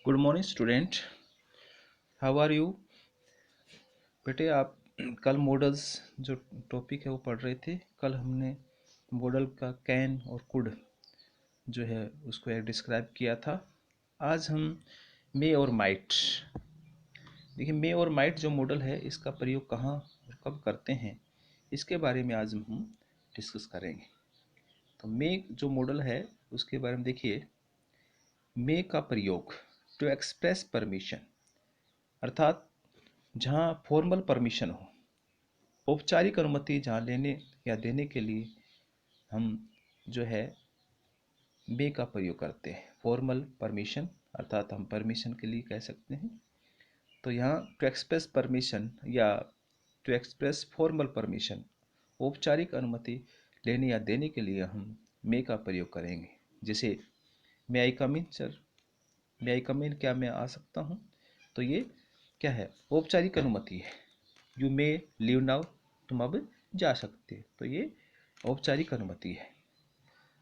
Good morning student. How are you? बेटे आप कल मॉडल्स जो टॉपिक है वो पढ़ रहे थे। कल हमने मॉडल का कैन और कुड जो है उसको एक डिस्क्राइब किया था। आज हम मे और माइट। देखिए, मे और माइट जो मॉडल है इसका प्रयोग कहाँ और कब करते हैं इसके बारे में आज हम डिस्कस करेंगे। तो मे जो मॉडल है उसके बारे में देखिए। मे का प्रयोग टू एक्सप्रेस परमिशन, अर्थात जहाँ फॉर्मल परमिशन हो, औपचारिक अनुमति जहाँ लेने या देने के लिए हम जो है मे का प्रयोग करते हैं। फॉर्मल परमिशन अर्थात हम परमिशन के लिए कह सकते हैं। तो यहाँ टू एक्सप्रेस परमिशन या टू एक्सप्रेस फॉर्मल परमिशन, औपचारिक अनुमति लेने या देने के लिए हम मे का प्रयोग करेंगे। जैसे मे आई कम इन सर, मे आई कम इन, क्या मैं आ सकता हूँ? तो ये क्या है? औपचारिक अनुमति है। यू मे लीव नाउ, तुम अब जा सकते हो। तो ये औपचारिक अनुमति है।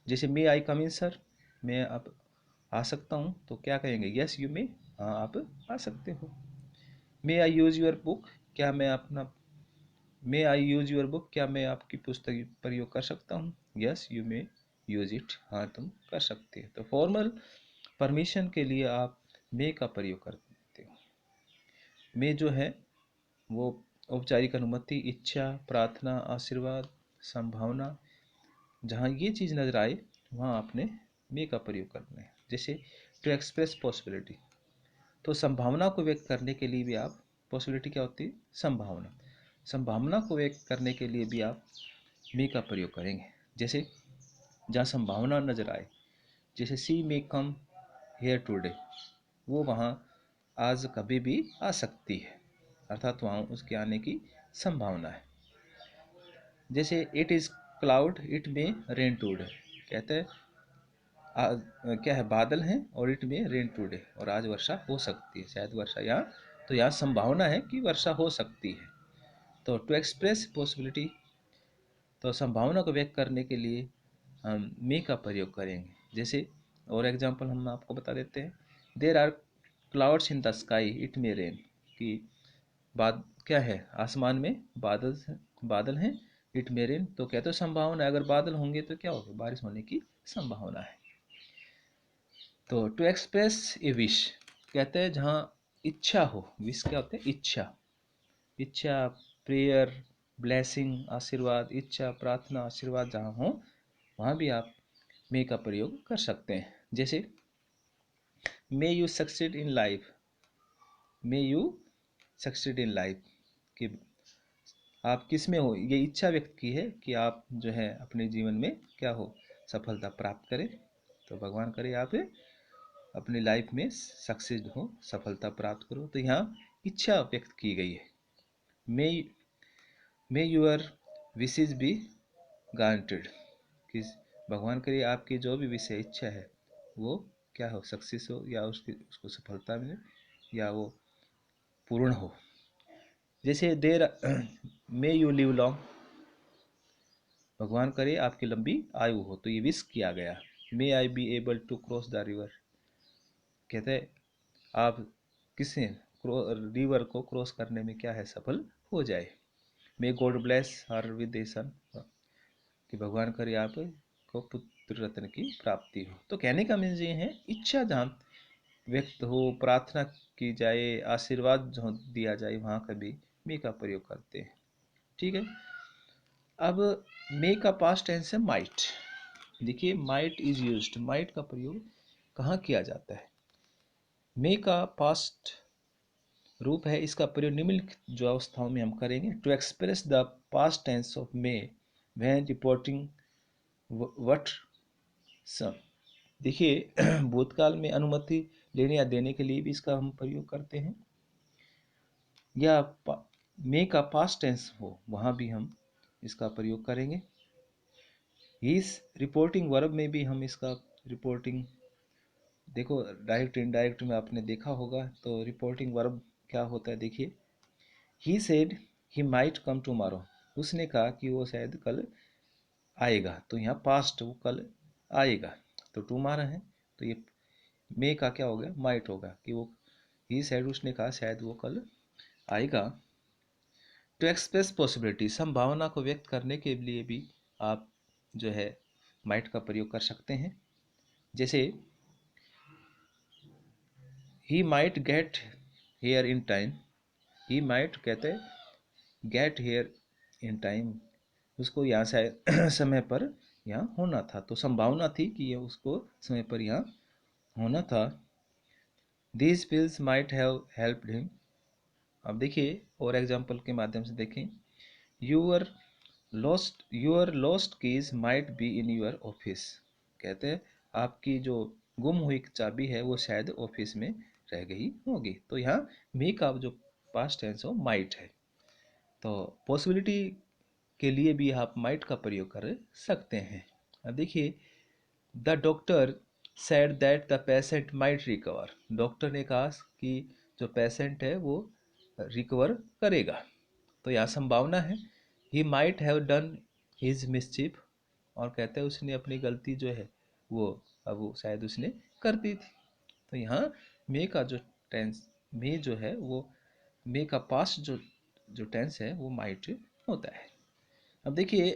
जैसे मे आई कम इन सर, मैं अब आ सकता हूँ, तो क्या कहेंगे? यस यू मे, हाँ आप आ सकते हो। मे आई यूज़ यूर बुक, क्या मैं अपना मे आई यूज़ यूर बुक, क्या मैं आपकी पुस्तक प्रयोग कर सकता हूँ? Yes you may use it, हाँ तुम कर सकते हो। तो फॉर्मल परमिशन के लिए आप मे का प्रयोग करते हो। मे जो है वो औपचारिक अनुमति, इच्छा, प्रार्थना, आशीर्वाद, संभावना, जहाँ ये चीज़ नजर आए वहाँ आपने मे का प्रयोग करना है। जैसे टू एक्सप्रेस पॉसिबिलिटी, तो संभावना को व्यक्त करने के लिए भी आप, पॉसिबिलिटी क्या होती है? संभावना। संभावना को व्यक्त करने के लिए भी आप मे का प्रयोग करेंगे। जैसे जहाँ संभावना नजर आए, जैसे सी मे कम हेयर टुडे, वो वहाँ आज कभी भी आ सकती है, अर्थात वहाँ उसके आने की संभावना है। जैसे इट इज़ क्लाउड इट में रेन टुडे, कहते हैं आज क्या है? बादल हैं और इट में रेन टुडे, और आज वर्षा हो सकती है, शायद वर्षा यहाँ, तो यहाँ संभावना है कि वर्षा हो सकती है। तो टू एक्सप्रेस पॉसिबिलिटी, तो संभावना को व्यक्त करने के लिए हम मे का प्रयोग करेंगे। जैसे और एग्जांपल हम आपको बता देते हैं। There are clouds in the sky it may rain, कि बाद क्या है? आसमान में बादल हैं, इट मे रेन, तो कहते हो संभावना है, अगर बादल होंगे तो क्या होगा? बारिश होने की संभावना है। तो टू एक्सप्रेस ए विश, कहते हैं जहाँ इच्छा हो। विश क्या होते हैं? इच्छा। इच्छा, प्रेयर, ब्लेसिंग, आशीर्वाद, इच्छा, प्रार्थना, आशीर्वाद जहाँ हो वहाँ भी आप मे का प्रयोग कर सकते हैं। जैसे may you succeed in life, may you succeed in life, कि आप किस में हो, ये इच्छा व्यक्त की है कि आप जो है अपने जीवन में क्या हो? सफलता प्राप्त करें। तो भगवान करे आप अपनी लाइफ में सक्सेस हो, सफलता प्राप्त करो। तो यहाँ इच्छा व्यक्त की गई है। मे मे यूर विशेज बी ग्रांटेड, कि भगवान करे आपकी जो भी विषय इच्छा है वो क्या हो? सक्सेस हो, या उसको सफलता मिले, या वो पूर्ण हो। जैसे देर मे यू लिव लॉन्ग, भगवान करे आपकी लंबी आयु हो, तो ये विश किया गया। May I be able to cross the river, कहते हैं आप किसी रिवर को क्रॉस करने में क्या है? सफल हो जाए। May God bless her with a son, कि भगवान करे आप को पुत्र रत्न की प्राप्ति हो। तो कहने का मीन्स ये है, इच्छा जहाँ व्यक्त हो, प्रार्थना की जाए, आशीर्वाद जो दिया जाए, वहाँ कभी मे का प्रयोग करते हैं। ठीक है। अब मे का पास्ट टेंस है माइट। देखिए माइट इज यूज्ड, माइट का प्रयोग कहाँ किया जाता है? मे का पास्ट रूप है, इसका प्रयोग निम्नलिखित जो अवस्थाओं में हम करेंगे। To express the past tense of may when reporting what some, देखिए भूतकाल में अनुमति लेने या देने के लिए भी इसका हम प्रयोग करते हैं, या मे का पास्ट टेंस हो वहाँ भी हम इसका प्रयोग करेंगे। इस रिपोर्टिंग वर्ब में भी हम इसका रिपोर्टिंग, देखो डायरेक्ट इनडायरेक्ट में आपने देखा होगा। तो रिपोर्टिंग वर्ब क्या होता है? देखिए, he said he might come tomorrow, उसने कहा कि वो शायद कल आएगा। तो यहाँ पास्ट, वो कल आएगा। तो टुमारो है, तो ये मे का क्या हो गया, माइट होगा कि वो, ही सैड उसने कहा शायद वो कल आएगा। टू एक्सप्रेस पॉसिबिलिटी, संभावना को व्यक्त करने के लिए भी आप जो है माइट का प्रयोग कर सकते हैं। जैसे he might get here in time, he might कहते गेट हेयर इन टाइम, उसको यहाँ से समय पर यहाँ होना था, तो संभावना थी कि ये उसको समय पर यहाँ होना था। These pills might have helped him. अब देखिए और एग्जाम्पल के माध्यम से देखें, your lost keys might be in your office, कहते हैं आपकी जो गुम हुई चाबी है वो शायद ऑफिस में रह गई होगी। तो यहाँ मे का जो पास्ट टेंस हो माइट है। तो पॉसिबिलिटी के लिए भी आप माइट का प्रयोग कर सकते हैं। अब देखिए, the doctor said that the patient might recover, doctor ने कहा कि जो पेशेंट है वो रिकवर करेगा। तो यहाँ संभावना है, he might have done his मिसचिफ, और कहते हैं उसने अपनी गलती जो है वो अब वो शायद उसने कर दी थी। तो यहाँ मे का जो टेंस, मे जो है वो मे का पास्ट जो टेंस है वो माइट होता है। अब देखिए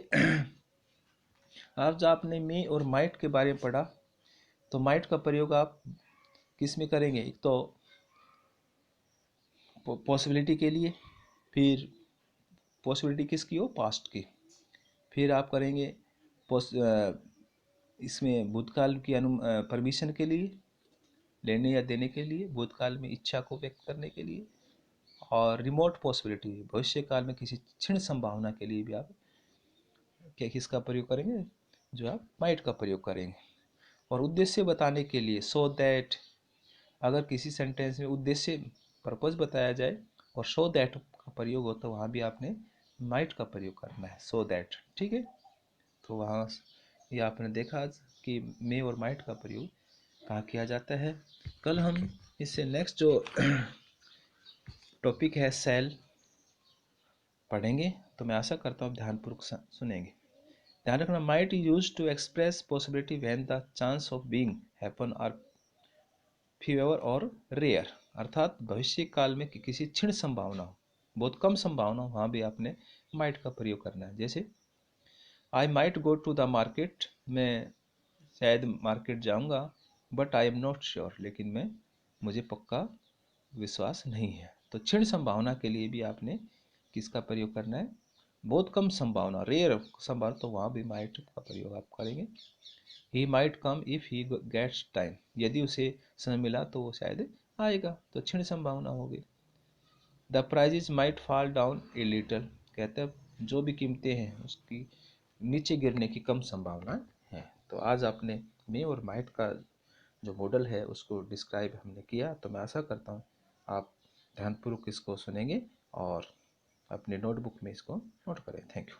आप जो आपने मे और माइट के बारे में पढ़ा, तो माइट का प्रयोग आप किस में करेंगे, एक तो पॉसिबिलिटी के लिए, फिर पॉसिबिलिटी किसकी हो, पास्ट की, फिर आप करेंगे इसमें भूतकाल की परमिशन के लिए, लेने या देने के लिए, भूतकाल में इच्छा को व्यक्त करने के लिए, और रिमोट पॉसिबिलिटी भविष्य काल में किसी क्षीण संभावना के लिए भी आप क्या किसका प्रयोग करेंगे, जो आप माइट का प्रयोग करेंगे। और उद्देश्य बताने के लिए सो दैट, अगर किसी सेंटेंस में उद्देश्य पर्पस बताया जाए और सो दैट का प्रयोग हो तो वहाँ भी आपने माइट का प्रयोग करना है, सो दैट, ठीक है। तो वहाँ ये आपने देखा आज कि मे और माइट का प्रयोग कहाँ किया जाता है। कल हम इससे नेक्स्ट जो टॉपिक है सेल पढ़ेंगे, तो मैं आशा करता हूँ ध्यानपूर्वक सुनेंगे। ध्यान रखना, might use to express possibility when the chance of being happen are fewer और रेयर, अर्थात भविष्य काल में किसी क्षीण संभावना हो, बहुत कम संभावना हो, वहाँ भी आपने माइट का प्रयोग करना है। जैसे I might go to the market, मैं शायद मार्केट जाऊँगा, but I am not sure, लेकिन मुझे पक्का विश्वास नहीं है। तो क्षीण संभावना के लिए भी आपने किसका प्रयोग करना है, बहुत कम संभावना, रेयर संभावना, तो वहाँ भी माइट का प्रयोग आप करेंगे। He might come if he gets time, यदि उसे समय मिला तो वो शायद आएगा, तो क्षीण संभावना होगी। The prices might fall down a little, कहते हैं जो भी कीमतें हैं उसकी नीचे गिरने की कम संभावना है। तो आज आपने मे और माइट का जो मॉडल है उसको डिस्क्राइब हमने किया, तो मैं आशा करता हूँ आप ध्यानपूर्वक इसको सुनेंगे और अपने नोटबुक में इसको नोट करें। Thank you.